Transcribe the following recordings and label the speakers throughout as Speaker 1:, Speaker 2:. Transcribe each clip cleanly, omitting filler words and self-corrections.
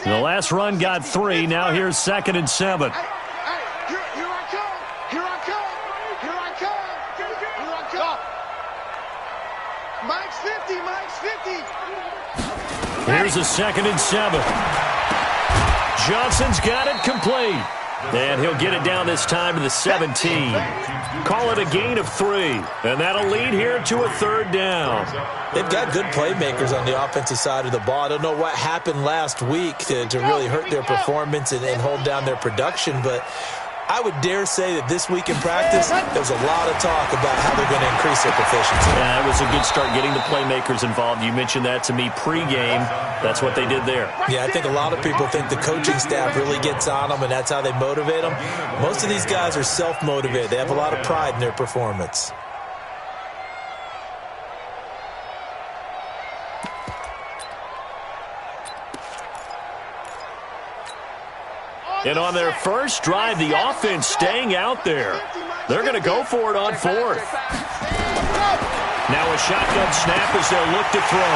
Speaker 1: The last run got 3. Now here's 2nd and 7.
Speaker 2: Here I come. Here I come. Here I come. Here I come. Mike's 50. Mike's 50.
Speaker 1: Here's a 2nd and 7. Johnson's got it complete. And he'll get it down this time to the 17. Call it a gain of 3. And that'll lead here to a 3rd down.
Speaker 3: They've got good playmakers on the offensive side of the ball. I don't know what happened last week to really hurt their performance and hold down their production, but I would dare say that this week in practice, there's a lot of talk about how they're going to increase their proficiency.
Speaker 1: Yeah, it was a good start getting the playmakers involved. You mentioned that to me pregame. That's what they did there.
Speaker 3: Yeah, I think a lot of people think the coaching staff really gets on them, and that's how they motivate them. Most of these guys are self-motivated. They have a lot of pride in their performance.
Speaker 1: And on their first drive, the offense staying out there. They're going to go for it on 4th. Now a shotgun snap as they'll look to throw.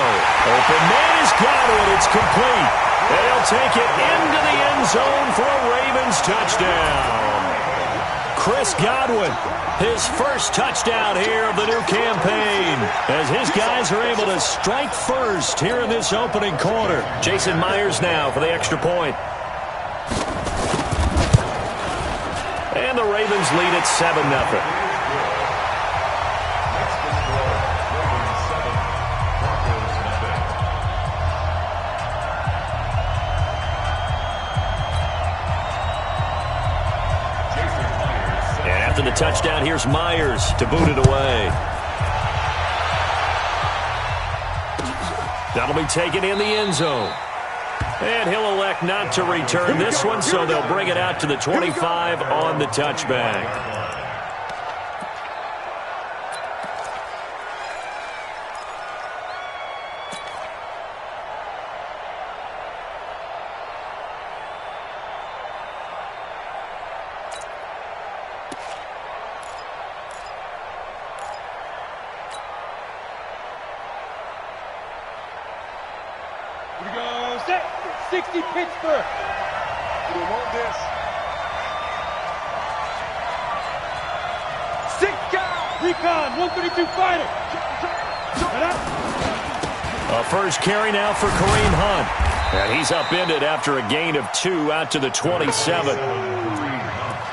Speaker 1: Open man has got it. It's complete. They'll take it into the end zone for a Ravens touchdown. Chris Godwin, his first touchdown here of the new campaign, as his guys are able to strike first here in this opening quarter. Jason Myers now for the extra point. And the Ravens lead at 7-0. And after the touchdown, here's Myers to boot it away. That'll be taken in the end zone. And he'll elect not to return this one, so they'll bring it out to the 25 on the touchback.
Speaker 4: Here we go, set, 60 Pittsburgh.
Speaker 2: We want this.
Speaker 4: 6 guys, recon, 132 fighter.
Speaker 1: A first carry now for Kareem Hunt. And he's upended after a gain of 2 out to the 27.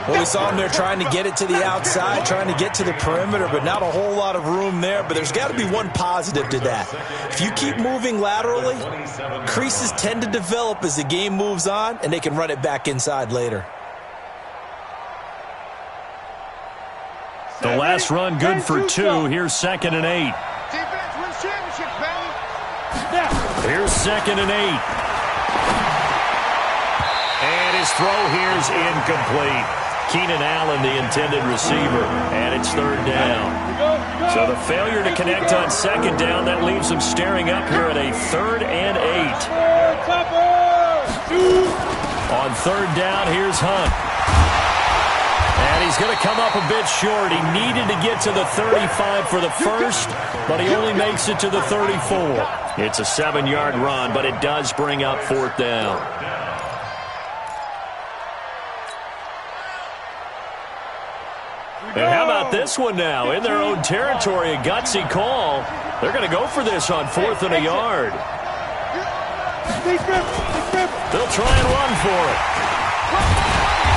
Speaker 3: Well, we saw him there trying to get it to the outside, trying to get to the perimeter, but not a whole lot of room there. But there's got to be one positive to that. If you keep moving laterally, creases tend to develop as the game moves on, and they can run it back inside later.
Speaker 1: The last run good for 2. Here's 2nd and 8.
Speaker 2: Defense wins championships, baby.
Speaker 1: Here's 2nd and 8. And his throw here's incomplete. Keenan Allen, the intended receiver, and it's 3rd down. So the failure to connect on 2nd down, that leaves them staring up here at a 3rd and 8. On 3rd down, here's Hunt. And he's going to come up a bit short. He needed to get to the 35 for the first, but he only makes it to the 34. It's a 7-yard run, but it does bring up 4th down. And how about this one now? In their own territory, a gutsy call. They're going to go for this on 4th and a yard. They'll try and run for it.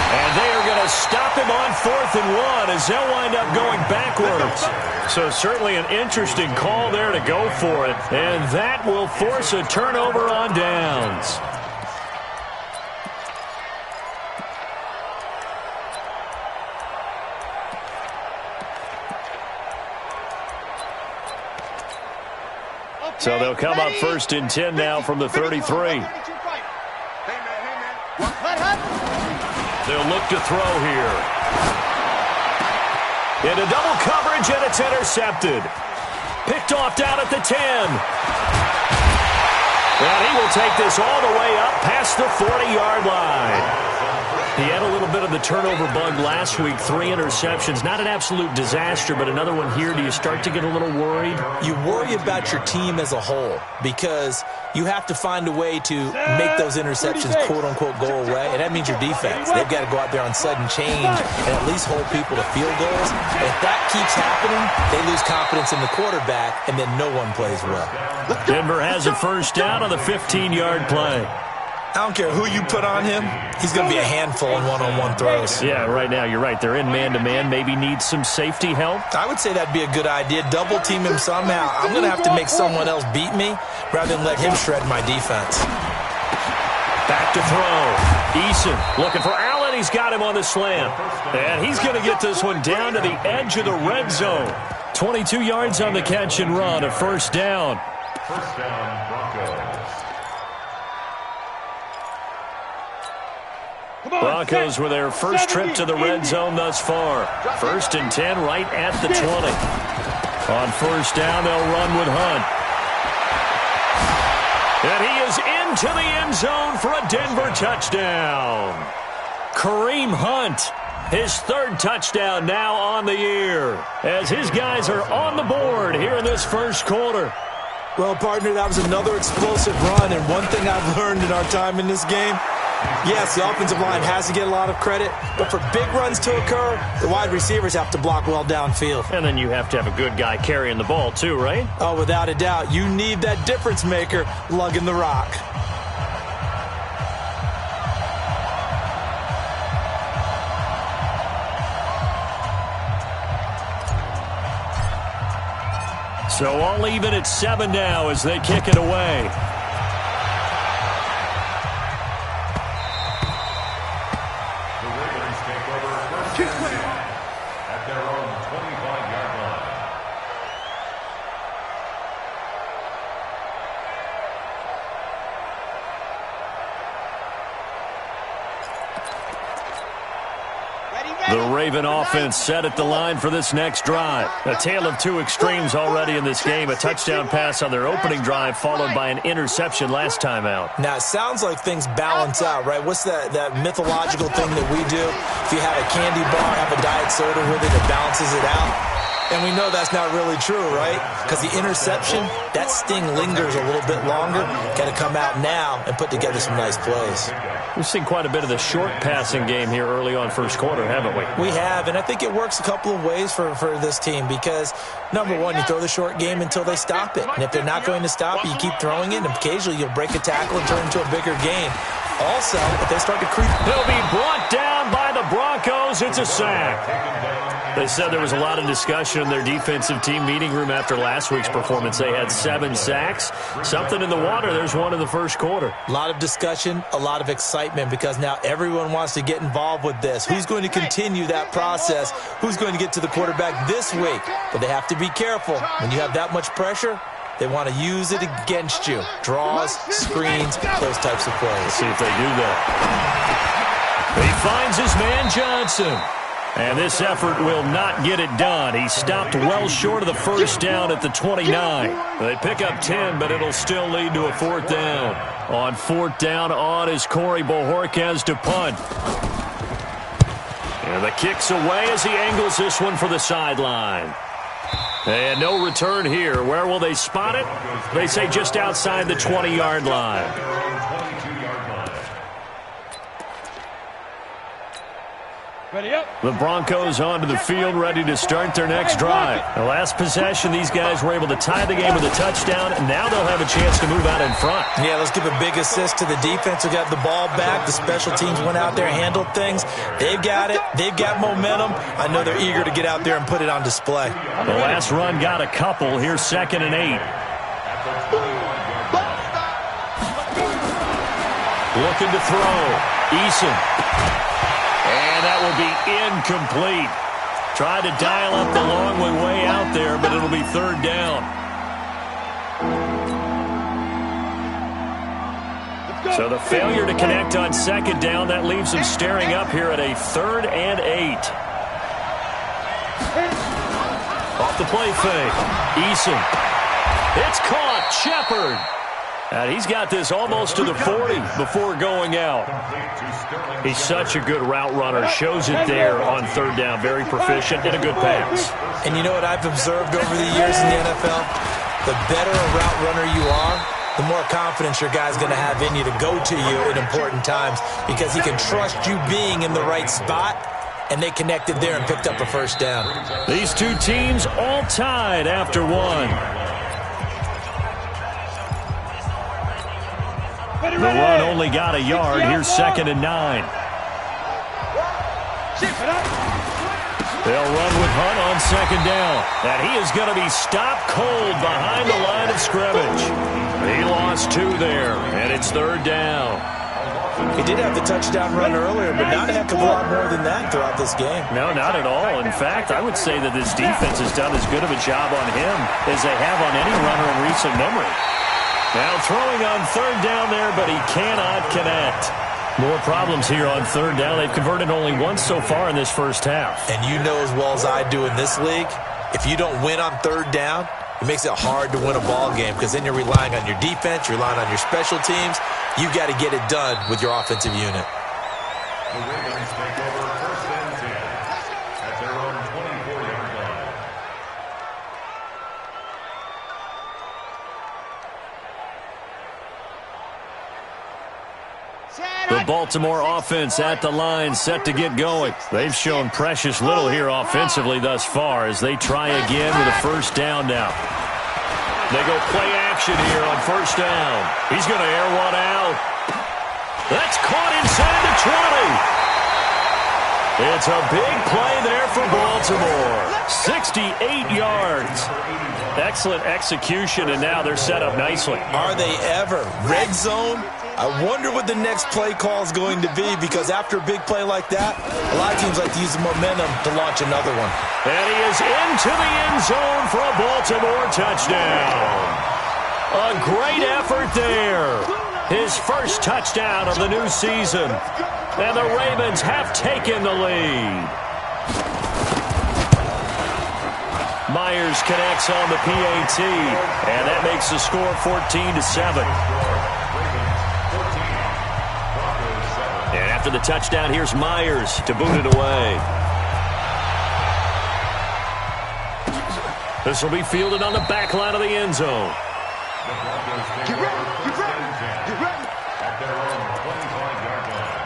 Speaker 1: And they are going to stop him on 4th and 1 as they'll wind up going backwards. So certainly an interesting call there to go for it. And that will force a turnover on downs. So they'll come up 1st and 10 now from the 33. They'll look to throw here. Into double coverage, and it's intercepted. Picked off down at the 10. And he will take this all the way up past the 40-yard line. He had a little bit bit of the turnover bug last week, 3 interceptions. Not an absolute disaster, but another one here. Do you start to get a little worried?
Speaker 3: You worry about your team as a whole because you have to find a way to make those interceptions, quote-unquote, go away, and that means your defense. They've got to go out there on sudden change and at least hold people to field goals. And if that keeps happening, they lose confidence in the quarterback, and then no one plays well.
Speaker 1: Denver has a first down on the 15-yard play.
Speaker 3: I don't care who you put on him. He's going to be a handful in one-on-one throws.
Speaker 1: Yeah, right now, you're right. They're in man-to-man. Maybe need some safety help.
Speaker 3: I would say that'd be a good idea. Double-team him somehow. I'm going to have to make someone else beat me rather than let him shred my defense.
Speaker 1: Back to throw. Eason looking for Allen. He's got him on the slam. And he's going to get this one down to the edge of the red zone. 22 yards on the catch and run, a first down.
Speaker 5: First down, Broncos.
Speaker 1: Broncos with their first trip to the red zone thus far. 1st and 10 right at the 20. On first down, they'll run with Hunt. And he is into the end zone for a Denver touchdown. Kareem Hunt, his 3rd touchdown now on the year, as his guys are on the board here in this first quarter.
Speaker 3: Well, partner, that was another explosive run, and one thing I've learned in our time in this game, yes, the offensive line has to get a lot of credit, but for big runs to occur, the wide receivers have to block well downfield.
Speaker 1: And then you have to have a good guy carrying the ball too, right?
Speaker 3: Oh, without a doubt. You need that difference maker lugging the rock.
Speaker 1: So all even at 7 now as they kick it away.
Speaker 5: At their own 25-yard line.
Speaker 1: The Raven offense set at the line for this next drive. A tale of 2 extremes already in this game. A touchdown pass on their opening drive followed by an interception last time out.
Speaker 3: Now, it sounds like things balance out, right? What's that mythological thing that we do? If you have a candy bar, have a diet soda with it, it balances it out. And we know that's not really true, right? Because the interception, that sting lingers a little bit longer. Got to come out now and put together some nice plays.
Speaker 1: We've seen quite a bit of the short passing game here early on first quarter, haven't we?
Speaker 3: We have, and I think it works a couple of ways for this team because, number one, you throw the short game until they stop it. And if they're not going to stop it, you keep throwing it, and occasionally you'll break a tackle and turn it into a bigger game. Also, if they start to creep...
Speaker 1: He'll be brought down by the Broncos. It's a sack. They said there was a lot of discussion in their defensive team meeting room after last week's performance. They had 7 sacks. Something in the water. There's one in the first quarter.
Speaker 3: A lot of discussion, a lot of excitement because now everyone wants to get involved with this. Who's going to continue that process? Who's going to get to the quarterback this week? But they have to be careful. When you have that much pressure, they want to use it against you. Draws, screens, those types of plays.
Speaker 1: Let's see if they do that. He finds his man Johnson. And this effort will not get it done. He stopped well short of the first down at the 29. They pick up 10, but it'll still lead to a 4th down. On 4th down on is Corey Bojorquez to punt. And the kick's away as he angles this one for the sideline. And no return here. Where will they spot it? They say just outside the 20-yard line. The Broncos onto the field, ready to start their next drive. The last possession, these guys were able to tie the game with a touchdown, and now they'll have a chance to move out in front.
Speaker 3: Yeah, let's give a big assist to the defense who got the ball back. The special teams went out there, handled things. They've got it. They've got momentum. I know they're eager to get out there and put it on display.
Speaker 1: The last run got a couple. Here's 2nd and 8. Looking to throw. Eason. And that will be incomplete. Tried to dial up the long way out there, but it'll be 3rd down. So the failure to connect on 2nd down, that leaves them staring up here at a 3rd and 8. Off the play fake. Eason. It's caught. Shepard. And he's got this almost to the 40 before going out. He's such a good route runner. Shows it there on third down. Very proficient and a good pass.
Speaker 3: And you know what I've observed over the years in the NFL? The better a route runner you are, the more confidence your guy's going to have in you to go to you in important times because he can trust you being in the right spot, and they connected there and picked up a first down.
Speaker 1: These two teams all tied after one. The run only got a yard. Here's 2nd and 9. They'll run with Hunt on 2nd down. And he is going to be stopped cold behind the line of scrimmage. He lost 2 there, and it's 3rd down.
Speaker 3: He did have the touchdown run earlier, but not a heck of a lot more than that throughout this game.
Speaker 1: No, not at all. In fact, I would say that this defense has done as good of a job on him as they have on any runner in recent memory. Now throwing on 3rd down there, but he cannot connect. More problems here on 3rd down. They've converted only once so far in this first half.
Speaker 3: And you know as well as I do in this league, if you don't win on 3rd down, it makes it hard to win a ball game because then you're relying on your defense, you're relying on your special teams. You've got to get it done with your offensive unit.
Speaker 5: The Ravens take over 1st and 10 at their own 24-yard line.
Speaker 1: The Baltimore offense at the line, set to get going. They've shown precious little here offensively thus far as they try again with a first down now. They go play action here on first down. He's going to air one out. That's caught inside the 20. It's a big play there for Baltimore. 68 yards. Excellent execution, and now they're set up nicely.
Speaker 3: Are they ever? Red zone? I wonder what the next play call is going to be because after a big play like that, a lot of teams like to use the momentum to launch another one.
Speaker 1: And he is into the end zone for a Baltimore touchdown. A great effort there. His first touchdown of the new season. And the Ravens have taken the lead. Myers connects on the PAT, and that makes the score 14-7. And after the touchdown, here's Myers to boot it away. This will be fielded on the back line of the end zone.
Speaker 2: Get ready, get ready, get ready.
Speaker 5: At their own 25-yard line.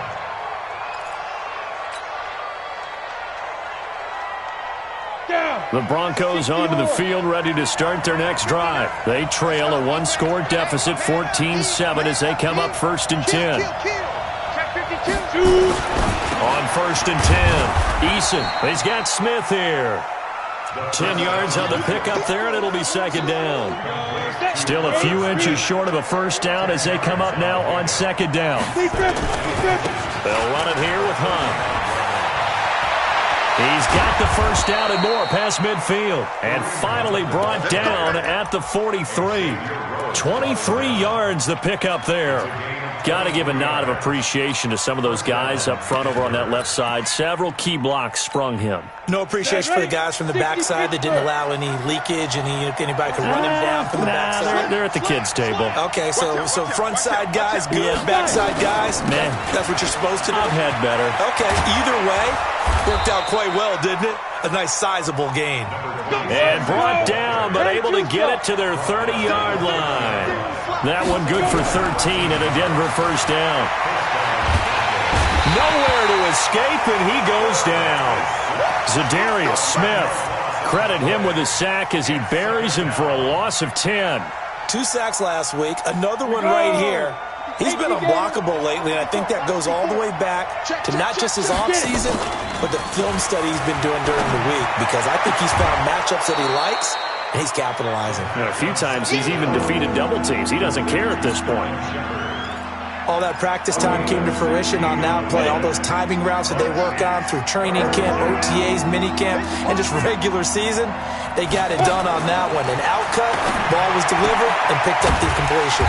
Speaker 1: The Broncos onto the field, ready to start their next drive. They trail a one-score deficit, 14-7, as they come up 1st and 10. On 1st and 10, Eason. He's got Smith here. 10 yards on the pickup there, and it'll be 2nd down. Still a few inches short of a first down as they come up now on 2nd down. They'll run it here with Hunt. He's got the first down and more past midfield. And finally brought down at the 43. 23 yards the pickup there. Got to give a nod of appreciation to some of those guys up front over on that left side. Several key blocks sprung him.
Speaker 3: No appreciation for the guys from the backside that didn't allow any leakage, anybody could run him down from the backside.
Speaker 1: They're at the kids' table.
Speaker 3: Okay, so front side guys good, backside guys,
Speaker 1: man,
Speaker 3: that's what you're supposed to do.
Speaker 1: I've had better.
Speaker 3: Okay, either way, worked out quite well, didn't it? A nice sizable gain.
Speaker 1: And brought down, but able to get it to their 30-yard line. That one good for 13 and a Denver first down. Nowhere to escape, and he goes down. Zadarius Smith, credit him with a sack as he buries him for a loss of 10.
Speaker 3: 2 sacks last week, another one right here. He's been unblockable lately, and I think that goes all the way back to not just his offseason, but the film study he's been doing during the week, because I think he's found matchups that he likes, and he's capitalizing.
Speaker 1: A few times he's even defeated double teams. He doesn't care at this point.
Speaker 3: All that practice time came to fruition on that play. All those timing routes that they work on through training camp, OTAs, minicamp, and just regular season, they got it done on that one. An outcut, ball was delivered, and picked up the completion.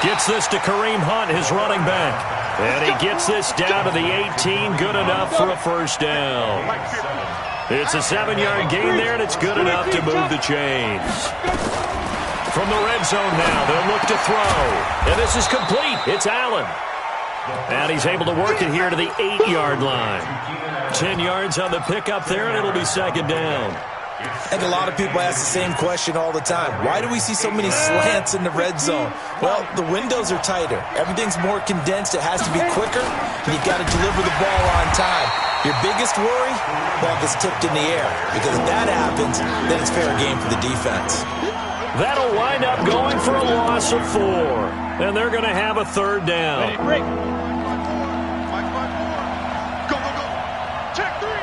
Speaker 1: Gets this to Kareem Hunt, his running back. And he gets this down to the 18, good enough for a first down. It's a 7-yard gain there, and it's good enough to move the chains. From the red zone now, they'll look to throw. And this is complete. It's Allen. And he's able to work it here to the 8-yard line. 10 yards on the pickup there, and it'll be second down.
Speaker 3: I think a lot of people ask the same question all the time. Why do we see so many slants in the red zone? Well, the windows are tighter. Everything's more condensed. It has to be quicker, and you've got to deliver the ball on time. Your biggest worry? Ball gets tipped in the air, because if that happens, then it's fair game for the defense.
Speaker 1: That'll wind up going for a loss of 4. And they're going to have a third down.
Speaker 2: Go, go, go. Check three.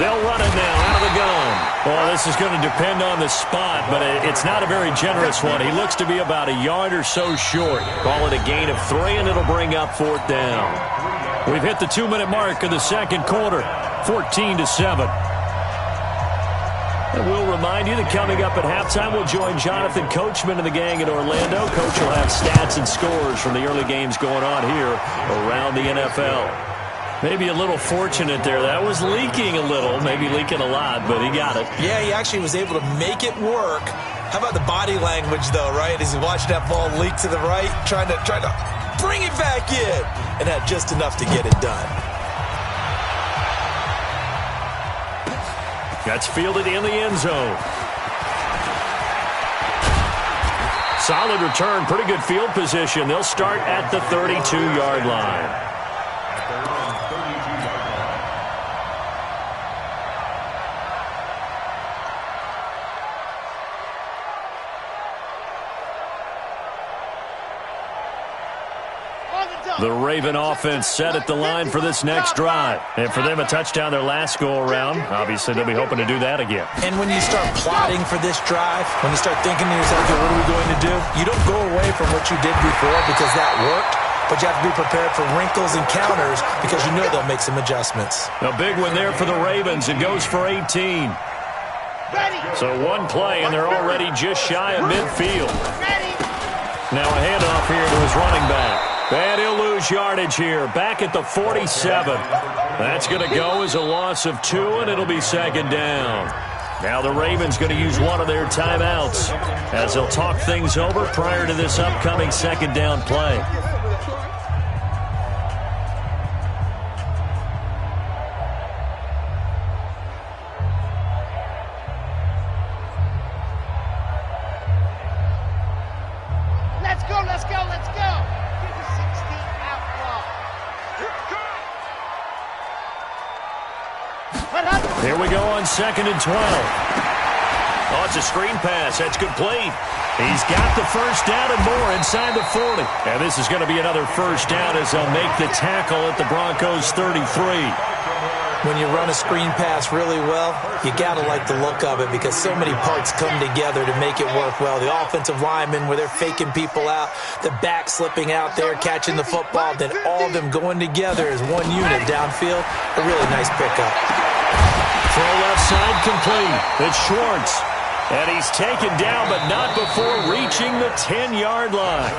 Speaker 1: They'll run it now out of the gun. Well, this is going to depend on the spot, but it's not a very generous one. He looks to be about a yard or so short. Call it a gain of 3, and it'll bring up 4th down. We've hit the 2-minute mark of the second quarter, 14-7. And we'll remind you that coming up at halftime, we'll join Jonathan Coachman and the gang in Orlando. Coach will have stats and scores from the early games going on here around the NFL. Maybe a little fortunate there. That was leaking a little, maybe leaking a lot, but he got it.
Speaker 3: Yeah, he actually was able to make it work. How about the body language, though, right? As he watched that ball leak to the right, trying to bring it back in, and had just enough to get it done.
Speaker 1: That's fielded in the end zone. Solid return, pretty good field position. They'll start at the 32-yard line. The Raven offense set at the line for this next drive. And for them, a touchdown their last go-around. Obviously, they'll be hoping to do that again.
Speaker 3: And when you start plotting for this drive, when you start thinking to yourself, okay, what are we going to do? You don't go away from what you did before because that worked, but you have to be prepared for wrinkles and counters because you know they'll make some adjustments.
Speaker 1: A big one there for the Ravens. It goes for 18. So one play, and they're already just shy of midfield. Now a handoff here to his running back. And he'll lose yardage here, back at the 47. That's going to go as a loss of 2, and it'll be second down. Now the Ravens going to use one of their timeouts as they'll talk things over prior to this upcoming second down play. Here we go on 2nd and 12. Oh, it's a screen pass. That's complete. He's got the first down and more inside the 40. And this is going to be another first down as they'll make the tackle at the Broncos 33.
Speaker 3: When you run a screen pass really well, you got to like the look of it because so many parts come together to make it work well. The offensive linemen where they're faking people out, the back slipping out there, catching the football, then all of them going together as one unit downfield. A really nice pickup.
Speaker 1: Throw left side complete. It's Schwartz. And he's taken down, but not before reaching the 10-yard line.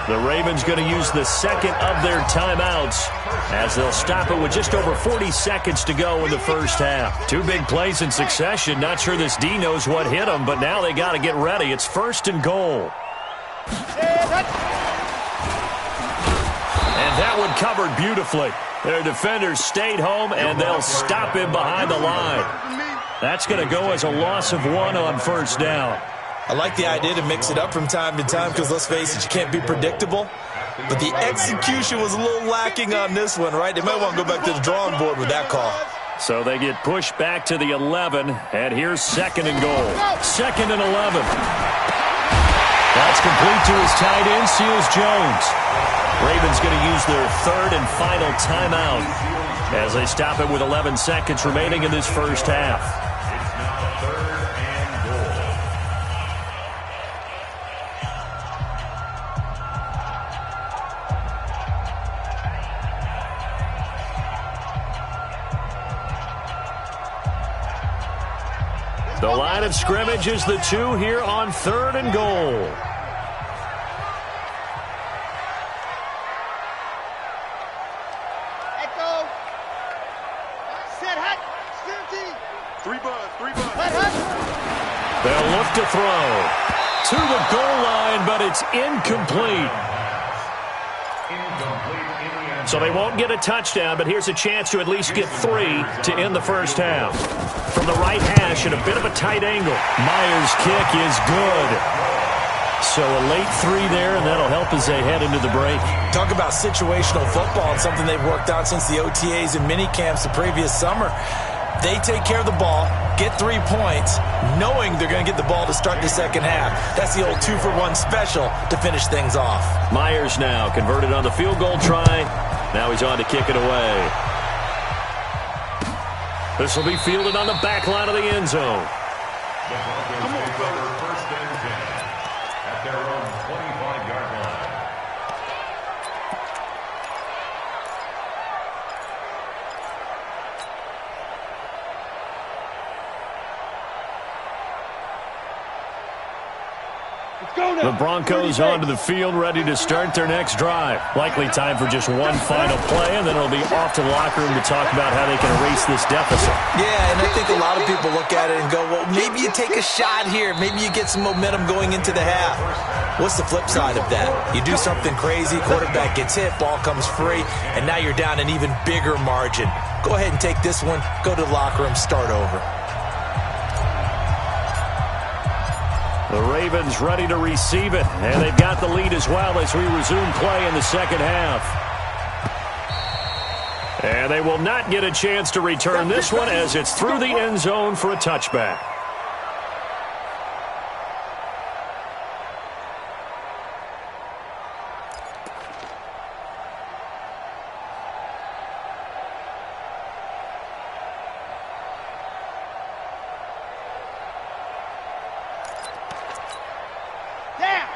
Speaker 1: The Ravens going to use the second of their timeouts as they'll stop it with just over 40 seconds to go in the first half. 2 big plays in succession. Not sure this D knows what hit him, but now they got to get ready. It's 1st and goal. And that one covered beautifully. Their defenders stayed home, and they'll stop him behind the line. That's going to go as a loss of 1 on first down.
Speaker 3: I like the idea to mix it up from time to time because, let's face it, you can't be predictable. But the execution was a little lacking on this one, right? They might want to go back to the drawing board with that call.
Speaker 1: So they get pushed back to the 11, and here's 2nd and goal. 2nd and 11. That's complete to his tight end, Seals Jones. Ravens going to use their 3rd and final timeout as they stop it with 11 seconds remaining in this first half. The line of scrimmage is the 2 here on 3rd and goal. They'll look to throw to the goal line, but it's incomplete. So they won't get a touchdown, but here's a chance to at least get 3 to end the first half. From the right hash at a bit of a tight angle. Myers' kick is good. So a late 3 there, and that'll help as they head into the break.
Speaker 3: Talk about situational football and something they've worked on since the OTAs and mini camps the previous summer. They take care of the ball, get 3 points, knowing they're going to get the ball to start the second half. That's the old 2-for-1 special to finish things off.
Speaker 1: Myers now converted on the field goal try. Now he's on to kick it away. This will be fielded on the back line of the end zone.
Speaker 5: The Broncos take over first and 10 at their own 25-yard line.
Speaker 1: The Broncos onto the field, ready to start their next drive. Likely time for just one final play, and then it'll be off to the locker room to talk about how they can erase this deficit.
Speaker 3: Yeah, and I think a lot of people look at it and go, well, maybe you take a shot here. Maybe you get some momentum going into the half. What's the flip side of that? You do something crazy, quarterback gets hit, ball comes free, and now you're down an even bigger margin. Go ahead and take this one, go to the locker room, start over.
Speaker 1: The Ravens ready to receive it, and they've got the lead as well as we resume play in the second half. And they will not get a chance to return this one as it's through the end zone for a touchback.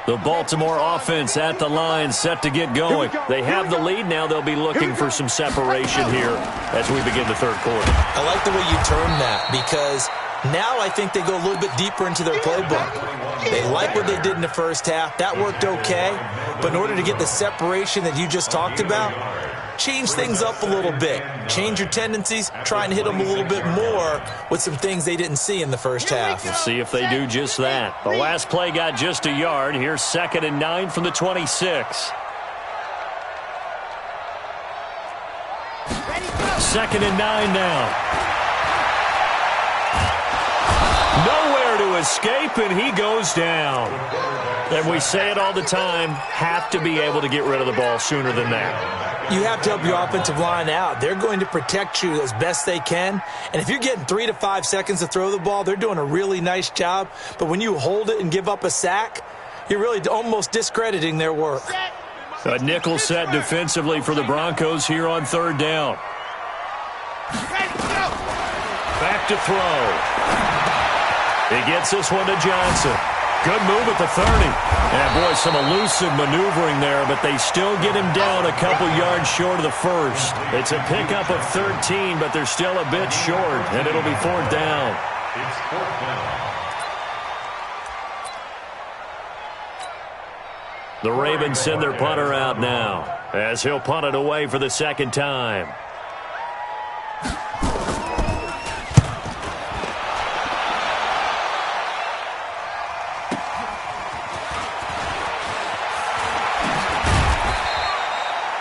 Speaker 1: The Baltimore offense at the line, set to get going. They have the lead. Now they'll be looking for some separation here as we begin the third quarter.
Speaker 3: I like the way you term that because now I think they go a little bit deeper into their playbook. They like what they did in the first half. That worked okay. But in order to get the separation that you just talked about, change things up a little bit. Change your tendencies. Try and hit them a little bit more with some things they didn't see in the first half.
Speaker 1: We'll see if they do just that. The last play got just a yard. Here's 2nd and 9 from the 26. 2nd and 9 now. Nowhere to escape, and he goes down. And we say it all the time, have to be able to get rid of the ball sooner than that.
Speaker 3: You have to help your offensive line out. They're going to protect you as best they can. And if you're getting 3 to 5 seconds to throw the ball, they're doing a really nice job. But when you hold it and give up a sack, you're really almost discrediting their work.
Speaker 1: A nickel set defensively for the Broncos here on 3rd down. Back to throw. He gets this one to Johnson. Good move at the 30. And, boy, some elusive maneuvering there, but they still get him down a couple yards short of the first. It's a pickup of 13, but they're still a bit short, and it'll be 4th down.
Speaker 5: It's 4th down.
Speaker 1: The Ravens send their punter out now as he'll punt it away for the 2nd time.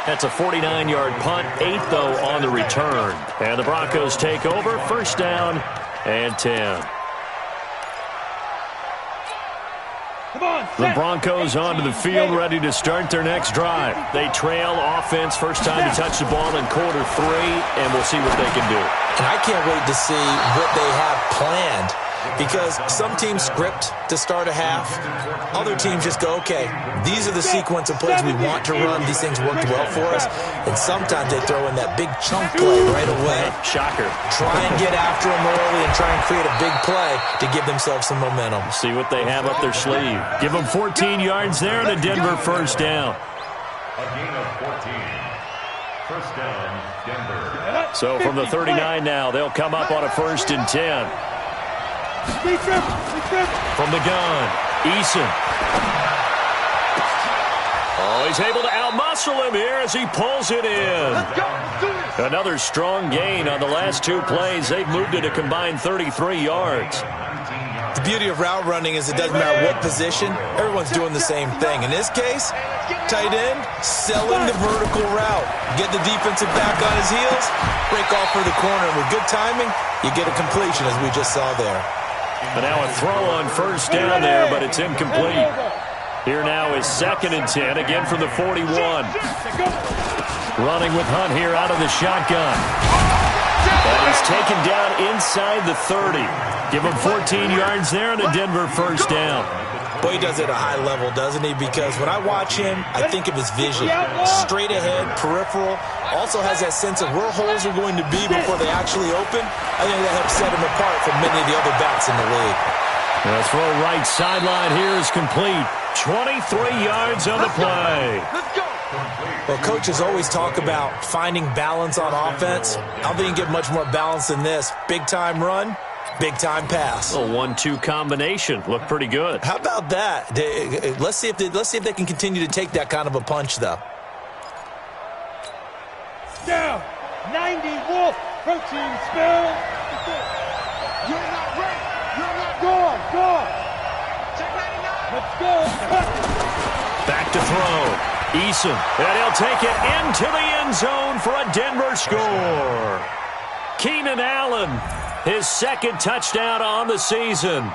Speaker 1: That's a 49-yard punt, 8 though on the return. And the Broncos take over, 1st down and 10. The Broncos onto the field, ready to start their next drive. They trail offense, first time to touch the ball in quarter 3, and we'll see what they can do.
Speaker 3: And I can't wait to see what they have planned. Because some teams script to start a half. Other teams just go, okay, these are the sequence of plays we want to run. These things worked well for us. And sometimes they throw in that big chunk play right away.
Speaker 1: Shocker.
Speaker 3: Try and get after them early and try and create a big play to give themselves some momentum.
Speaker 1: See what they have up their sleeve. Give them 14 yards there and a Denver 1st down.
Speaker 5: A gain of 14. 1st down, Denver.
Speaker 1: So from the 39 now, they'll come up on a 1st and 10. From the gun, Eason. Oh, he's able to outmuscle him here as he pulls it in. Another strong gain on the last 2 plays. They've moved it a combined 33 yards.
Speaker 3: The beauty of route running is it doesn't matter what position, everyone's doing the same thing. In this case, tight end, selling the vertical route. Get the defensive back on his heels, break off for the corner. And with good timing, you get a completion, as we just saw there.
Speaker 1: But now a throw on first down there, but it's incomplete. Here now is 2nd and 10, again from the 41. Running with Hunt here out of the shotgun. And he's taken down inside the 30. Give him 14 yards there and a Denver first down.
Speaker 3: Boy, he does it at a high level, doesn't he? Because when I watch him, I think of his vision. Straight ahead, peripheral. Also has that sense of where holes are going to be before they actually open. I think that helps set him apart from many of the other backs in the league.
Speaker 1: The throw right sideline here is complete. 23 yards on the play.
Speaker 3: Well, coaches always talk about finding balance on offense. I don't think you get much more balance than this. Big-time run, big-time pass.
Speaker 1: A 1-2 combination. Looked pretty good.
Speaker 3: How about that? Let's see if they can continue to take that kind of a punch, though.
Speaker 4: Down. 90 Wolf. Protein spill.
Speaker 2: You're not ready. You're not
Speaker 4: Gone. Gone.
Speaker 2: Check 99.
Speaker 4: Let's go.
Speaker 1: Back to throw. Eason, and he'll take it into the end zone for a Denver score. Keenan Allen, his 2nd touchdown on the season,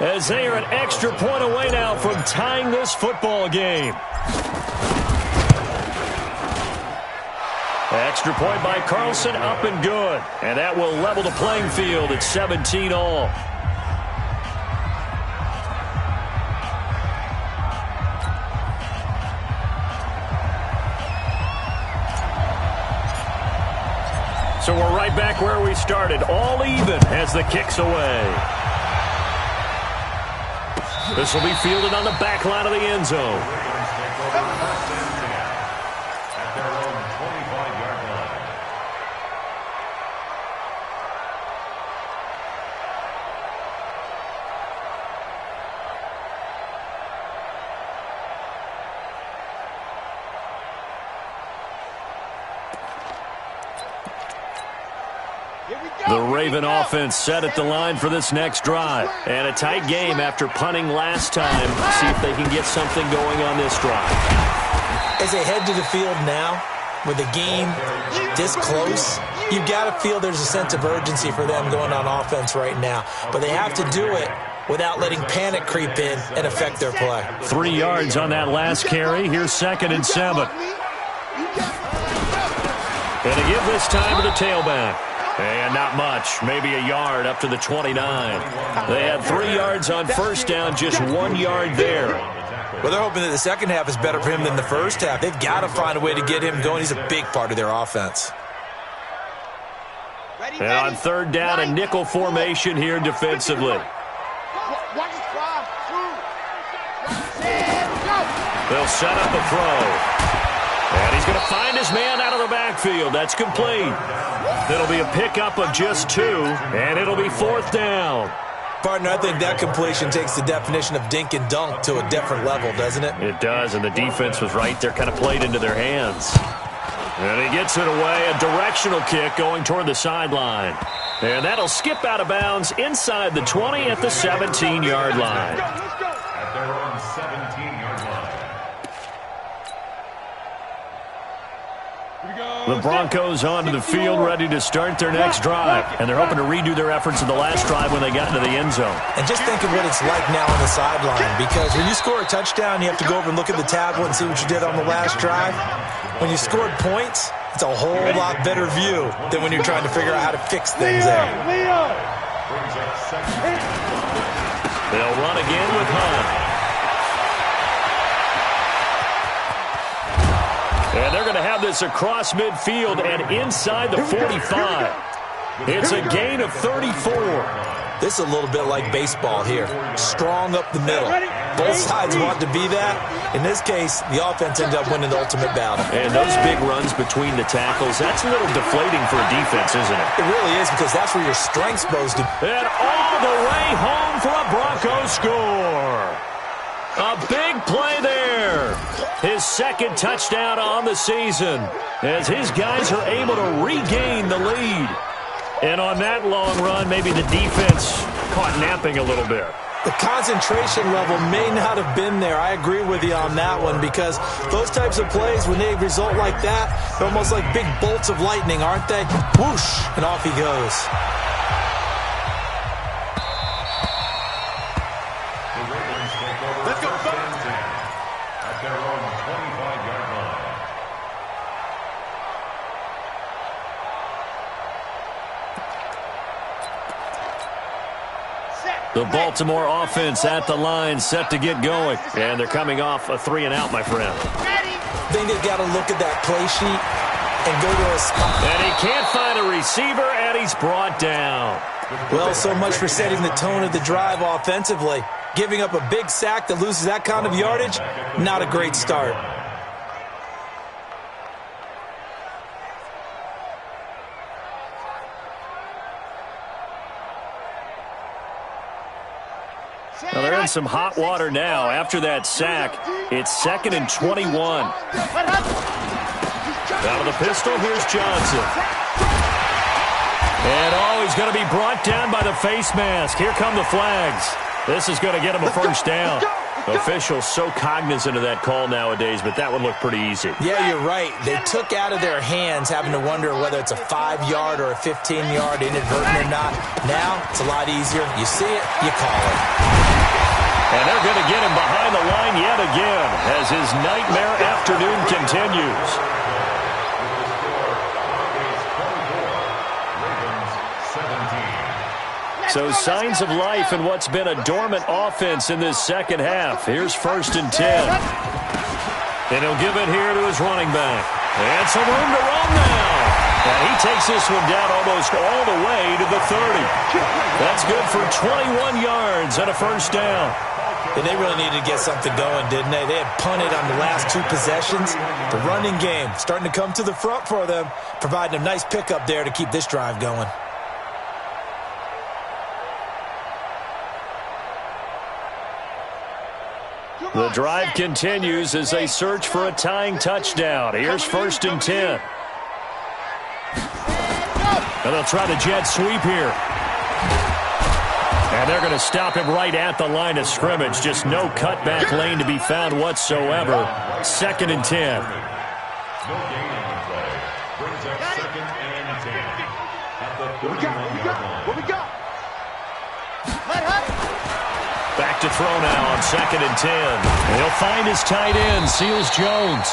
Speaker 1: as they are an extra point away now from tying this football game. Extra point by Carlson, up and good. And that will level the playing field at 17 all. So we're right back where we started, all even as the kick's away. This will be fielded on the back line of the end zone.
Speaker 5: At their own 25-yard line.
Speaker 1: The Raven offense set at the line for this next drive. And a tight game after punting last time. See if they can get something going on this drive.
Speaker 3: As they head to the field now, with the game this close, you've got to feel there's a sense of urgency for them going on offense right now. But they have to do it without letting panic creep in and affect their play.
Speaker 1: 3 yards on that last carry. Here's 2nd and 7. And to give this time to the tailback. And not much, maybe a yard up to the 29. They had 3 yards on first down, just 1 yard there.
Speaker 3: Well, they're hoping that the second half is better for him than the first half. They've got to find a way to get him going. He's a big part of their offense.
Speaker 1: And on 3rd down, a nickel formation here defensively. They'll set up a throw. And he's going to find his man out of the backfield. That's complete. It'll be a pickup of just 2, and it'll be 4th down.
Speaker 3: Partner, I think that completion takes the definition of dink and dunk to a different level, doesn't it?
Speaker 1: It does, and the defense was right there, kind of played into their hands. And he gets it away, a directional kick going toward the sideline. And that'll skip out of bounds inside the 20 at the 17-yard line.
Speaker 5: At their own 17-yard line.
Speaker 1: The Broncos onto the field, ready to start their next drive. And they're hoping to redo their efforts in the last drive when they got into the end zone.
Speaker 3: And just think of what it's like now on the sideline, because when you score a touchdown, you have to go over and look at the tablet and see what you did on the last drive. When you scored points, it's a whole lot better view than when you're trying to figure out how to fix things there.
Speaker 1: They'll run again with Hunt. And they're going to have this across midfield and inside the 45. It's a gain of 34.
Speaker 3: This is a little bit like baseball here. Strong up the middle. Both sides want to be that. In this case, the offense ended up winning the ultimate battle.
Speaker 1: And those big runs between the tackles, that's a little deflating for a defense, isn't it?
Speaker 3: It really is, because that's where your strength's supposed to be.
Speaker 1: And all the way home for a Broncos score. A big play there. His 2nd touchdown on the season as his guys are able to regain the lead. And on that long run, maybe the defense caught napping a little bit.
Speaker 3: The concentration level may not have been there. I agree with you on that one, because those types of plays, when they result like that, they're almost like big bolts of lightning, aren't they? Whoosh, and off he goes.
Speaker 5: Let's go. At their own 25-yard line.
Speaker 1: The Baltimore offense at the line, set to get going. And they're coming off a 3-and-out, my friend.
Speaker 3: I think they've got to look at that play sheet and go to a spot.
Speaker 1: And he can't find a receiver, and he's brought down.
Speaker 3: Well, so much for setting the tone of the drive offensively. Giving up a big sack that loses that kind of yardage, not a great start.
Speaker 1: Well, they're in some hot water now. After that sack, it's 2nd and 21. Out of the pistol, here's Johnson. And, he's going to be brought down by the face mask. Here come the flags. This is going to get him a first down. Officials so cognizant of that call nowadays, but that would look pretty easy.
Speaker 3: Yeah, you're right. They took out of their hands having to wonder whether it's a 5-yard or a 15-yard inadvertent or not. Now, it's a lot easier. You see it, you call it.
Speaker 1: And they're going to get him behind the line yet again as his nightmare afternoon continues. So signs of life in what's been a dormant offense in this second half. Here's 1st and 10. And he'll give it here to his running back. And some room to run now. And he takes this one down almost all the way to the 30. That's good for 21 yards and a first down.
Speaker 3: And they really needed to get something going, didn't they? They had punted on the last 2 possessions. The running game starting to come to the front for them, providing a nice pickup there to keep this drive going.
Speaker 1: The drive continues as they search for a tying touchdown. Here's 1st and 10. And they'll try the jet sweep here. And they're going to stop him right at the line of scrimmage. Just no cutback lane to be found whatsoever. 2nd and 10.
Speaker 5: No gain on the play. Brings up 2nd and 10. At the 31-yard line.
Speaker 2: What we got?
Speaker 1: Back to throw now on 2nd and 10. And he'll find his tight end, Seals Jones.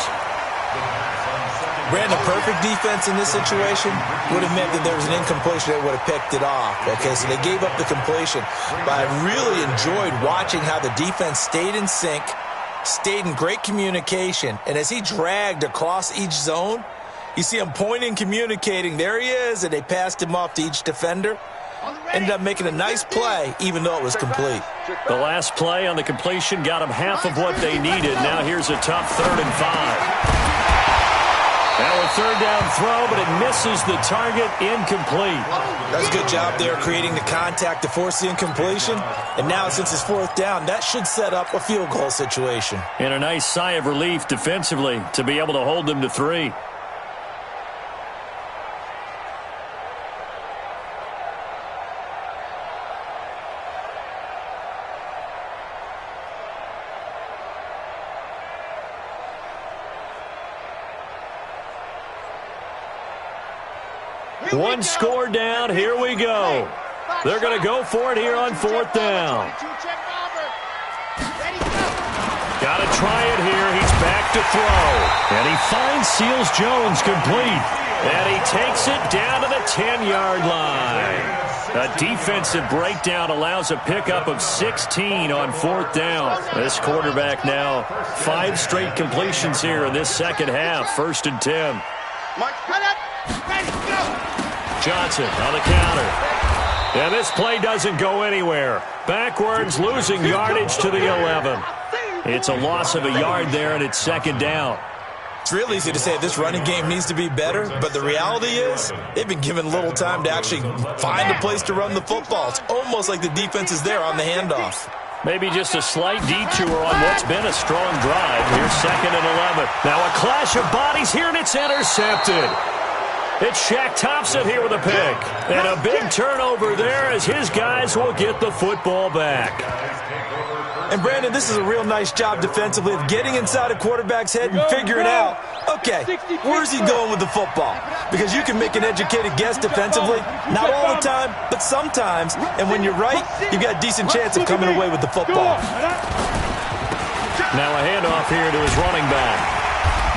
Speaker 3: Ran a perfect defense in this situation. Would have meant that there was an incompletion that would have picked it off. Okay, so they gave up the completion. But I really enjoyed watching how the defense stayed in sync, stayed in great communication. And as he dragged across each zone, you see him pointing, communicating. There he is, and they passed him off to each defender. Ended up making a nice play, even though it was complete.
Speaker 1: The last play on the completion got them half of what they needed. Now here's a tough 3rd and 5. Now a 3rd down throw, but it misses the target, incomplete.
Speaker 3: That's a good job there creating the contact to force the incompletion. And now since it's 4th down, that should set up a field goal situation.
Speaker 1: And a nice sigh of relief defensively to be able to hold them to 3. One score down. Here we go. They're going to go for it here on 4th down. Got to try it here. He's back to throw. And he finds Seals Jones complete. And he takes it down to the 10-yard line. A defensive breakdown allows a pickup of 16 on 4th down. This quarterback now 5 straight completions here in this second half. 1st and 10. Johnson on the counter. And this play doesn't go anywhere. Backwards, losing yardage to the 11. It's a loss of a yard there, and it's 2nd down.
Speaker 3: It's real easy to say this running game needs to be better, but the reality is they've been given little time to actually find a place to run the football. It's almost like the defense is there on the handoff.
Speaker 1: Maybe just a slight detour on what's been a strong drive. Here's 2nd and 11. Now a clash of bodies here, and it's intercepted. It's Shaq Thompson here with a pick. And a big turnover there as his guys will get the football back.
Speaker 3: And, Brandon, this is a real nice job defensively of getting inside a quarterback's head and figuring out, okay, where's he going with the football? Because you can make an educated guess defensively, not all the time, but sometimes. And when you're right, you've got a decent chance of coming away with the football.
Speaker 1: Now a handoff here to his running back.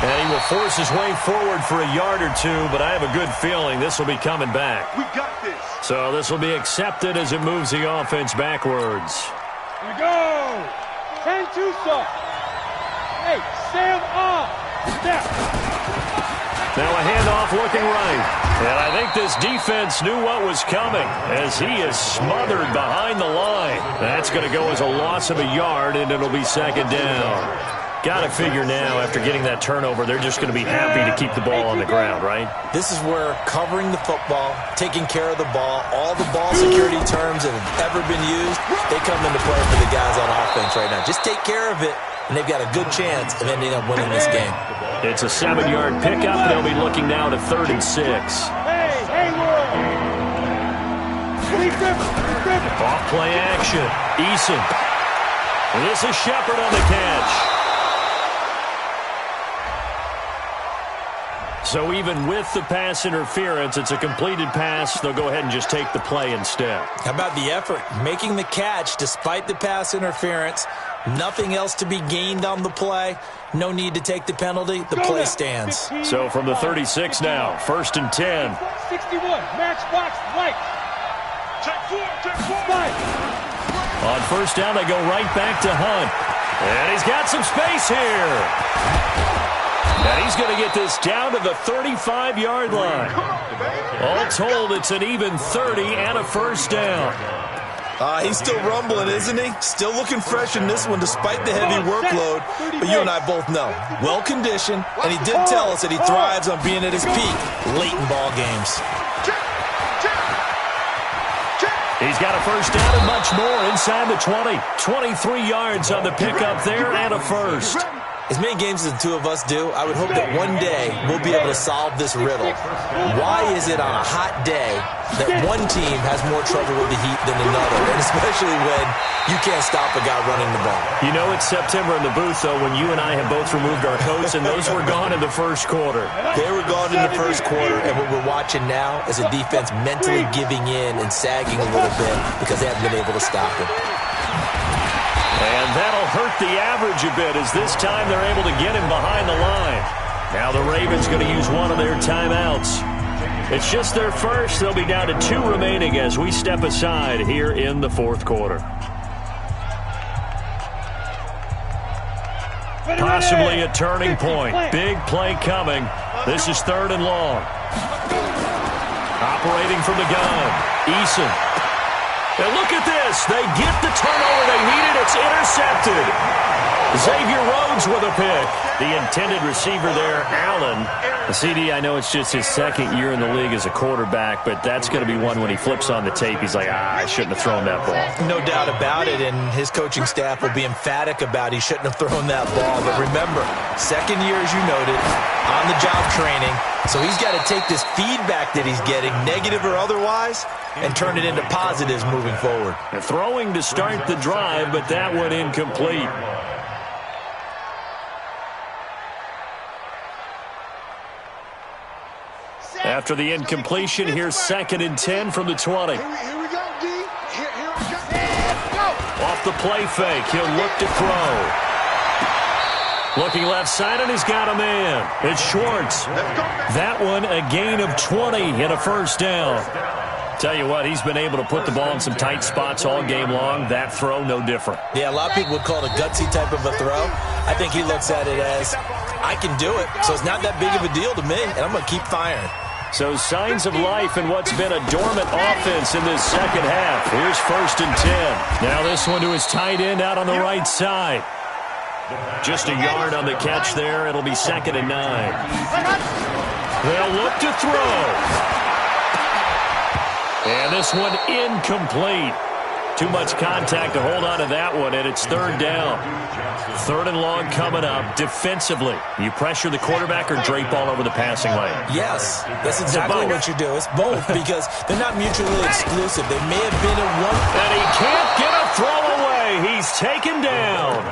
Speaker 1: And he will force his way forward for a yard or two, but I have a good feeling this will be coming back.
Speaker 2: We got this.
Speaker 1: So this will be accepted as it moves the offense backwards.
Speaker 4: Here we go. 10-2 soft. Hey, Sam off. Step.
Speaker 1: Now a handoff looking right. And I think this defense knew what was coming as he is smothered behind the line. That's going to go as a loss of a yard, and it'll be second down. Got to figure now, after getting that turnover, they're just going to be happy to keep the ball on the ground, right?
Speaker 3: This is where covering the football, taking care of the ball, all the ball security terms that have ever been used, they come into play for the guys on offense right now. Just take care of it, and they've got a good chance of ending up winning this game.
Speaker 1: It's a 7-yard pickup. They'll be looking now to 3rd and 6.
Speaker 4: Hey, world.
Speaker 1: Off play action. Eason. This is Shepard on the catch. So even with the pass interference, it's a completed pass. They'll go ahead and just take the play instead.
Speaker 3: How about the effort? Making the catch despite the pass interference. Nothing else to be gained on the play. No need to take the penalty. The play stands.
Speaker 1: So from the 36 now, 1st and 10.
Speaker 4: 61, matchbox right. Check 4.
Speaker 1: On 1st down, they go right back to Hunt. And he's got some space here. And he's going to get this down to the 35-yard line. All told, it's an even 30 and a 1st down.
Speaker 3: He's still rumbling, isn't he? Still looking fresh in this one despite the heavy workload. But you and I both know, well-conditioned, and he did tell us that he thrives on being at his peak late in ball games.
Speaker 1: He's got a 1st down and much more inside the 20. 23 yards on the pickup there and a 1st.
Speaker 3: As many games as the two of us do, I would hope that one day we'll be able to solve this riddle. Why is it on a hot day that one team has more trouble with the heat than another, and especially when you can't stop a guy running the ball?
Speaker 1: You know it's September in the booth, though, when you and I have both removed our coats, and those were gone in the 1st quarter.
Speaker 3: They were gone in the 1st quarter, and what we're watching now is a defense mentally giving in and sagging a little bit because they haven't been able to stop him.
Speaker 1: And that'll hurt the average a bit as this time they're able to get him behind the line. Now the Ravens going to use one of their timeouts. It's just their first. They'll be down to 2 remaining as we step aside here in the 4th quarter. Possibly a turning point. Big play coming. This is 3rd and long. Operating from the gun. Eason. And look at this. They get the turnover they needed. It's intercepted. Xavier Rhodes with a pick. The intended receiver there, Allen. The CD, I know it's just his 2nd year in the league as a quarterback, but that's going to be one when he flips on the tape. He's like, I shouldn't have thrown that ball.
Speaker 3: No doubt about it, and his coaching staff will be emphatic about he shouldn't have thrown that ball. But remember, 2nd year, as you noted, on-the-job training. So he's got to take this feedback that he's getting, negative or otherwise, and turn it into positives moving forward.
Speaker 1: And throwing to start the drive, but that one incomplete. After the incompletion, here's 2nd and 10 from the 20.
Speaker 2: Here we go, D. Here we go.
Speaker 1: Off the play fake, he'll look to throw. Looking left side, and he's got a man. It's Schwartz. That one, a gain of 20 and a 1st down. Tell you what, he's been able to put the ball in some tight spots all game long. That throw, no different.
Speaker 3: Yeah, a lot of people would call it a gutsy type of a throw. I think he looks at it as, I can do it, so it's not that big of a deal to me, and I'm going to keep firing.
Speaker 1: So signs of life in what's been a dormant offense in this 2nd half. Here's 1st and 10. Now this one to his tight end out on the right side. Just a yard on the catch there. It'll be 2nd and 9. They'll look to throw. And this one incomplete. too much contact to hold on to that one, and it's third down. Third and long coming up. Defensively, you pressure the quarterback or drape all over the passing lane?
Speaker 3: Yes, that's exactly what you do. It's both because they're not mutually exclusive. They may have been at one.
Speaker 1: And he can't get a throw away. He's taken down.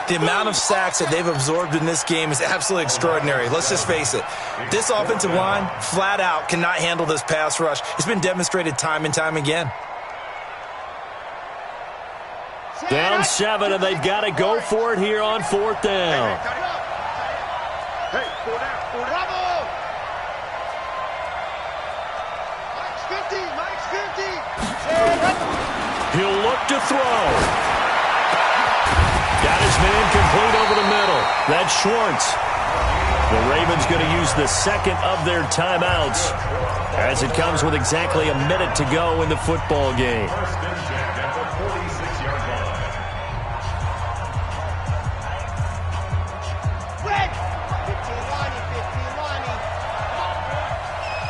Speaker 3: The amount of sacks that they've absorbed in this game is absolutely extraordinary. Let's just face it. This offensive line, flat out, cannot handle this pass rush. It's been demonstrated time and time again.
Speaker 1: Down 7, and they've got to go for it here on fourth down.
Speaker 2: Hey, 4 down. Bravo! Mike's 50. Mike's 50.
Speaker 1: He'll look to throw. Got his man complete over the middle. That's Schwartz. The Ravens going to use the second of their timeouts as it comes with exactly a minute to go in the football game.
Speaker 5: First and 10 at the 46-yard line.
Speaker 2: Red! 15 Lonnie, 15 Lonnie.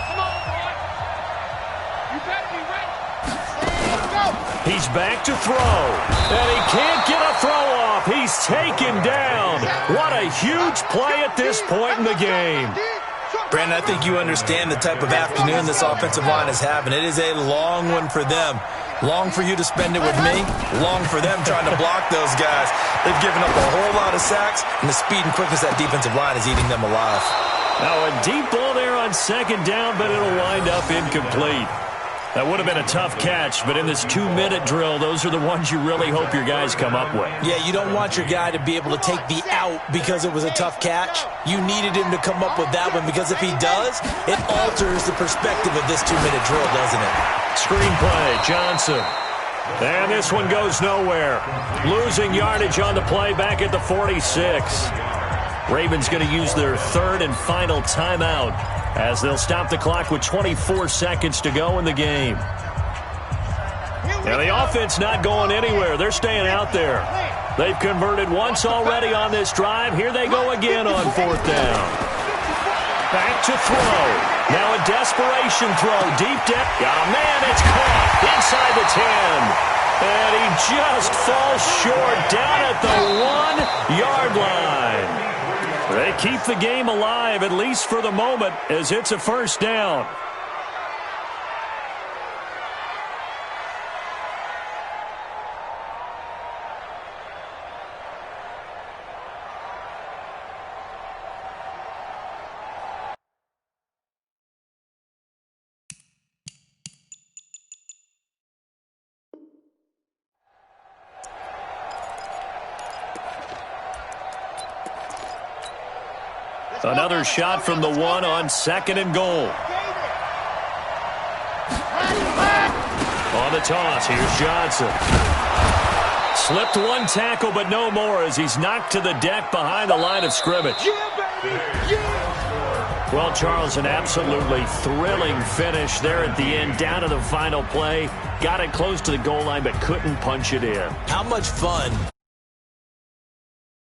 Speaker 4: Come on, boy. You better be ready.
Speaker 2: Let's go!
Speaker 1: He's back to throw, and he can't get a throw off. He's taken down. What a huge play at this point in the game.
Speaker 3: Brandon, I think you understand the type of afternoon this offensive line is having. It is a long one for them. Long for you to spend it with me. Long for them trying to block those guys. They've given up a whole lot of sacks, and the speed and quickness of that defensive line is eating them alive.
Speaker 1: Now a deep ball there on second down, but it'll wind up incomplete. That would have been a tough catch, but in this 2-minute drill, those are the ones you really hope your guys come up with.
Speaker 3: Yeah, you don't want your guy to be able to take the out because it was a tough catch. You needed him to come up with that one because if he does, it alters the perspective of this 2-minute drill, doesn't it?
Speaker 1: Screenplay, Johnson. And this one goes nowhere. Losing yardage on the play back at the 46. Ravens going to use their third and final timeout as they'll stop the clock with 24 seconds to go in the game. Now the offense not going anywhere. They're staying out there. They've converted once already on this drive. Here they go again on fourth down. Back to throw. Now a desperation throw. Deep depth. Got a man. It's caught inside the 10. And he just falls short down at the 1-yard line. They keep the game alive, at least for the moment, as it's a first down. Another shot from the 1 on second and goal. On the toss, here's Johnson. Slipped one tackle, but no more as he's knocked to the deck behind the line of scrimmage. Well, Charles, an absolutely thrilling finish there at the end, down to the final play. Got it close to the goal line, but couldn't punch it in.
Speaker 3: How much fun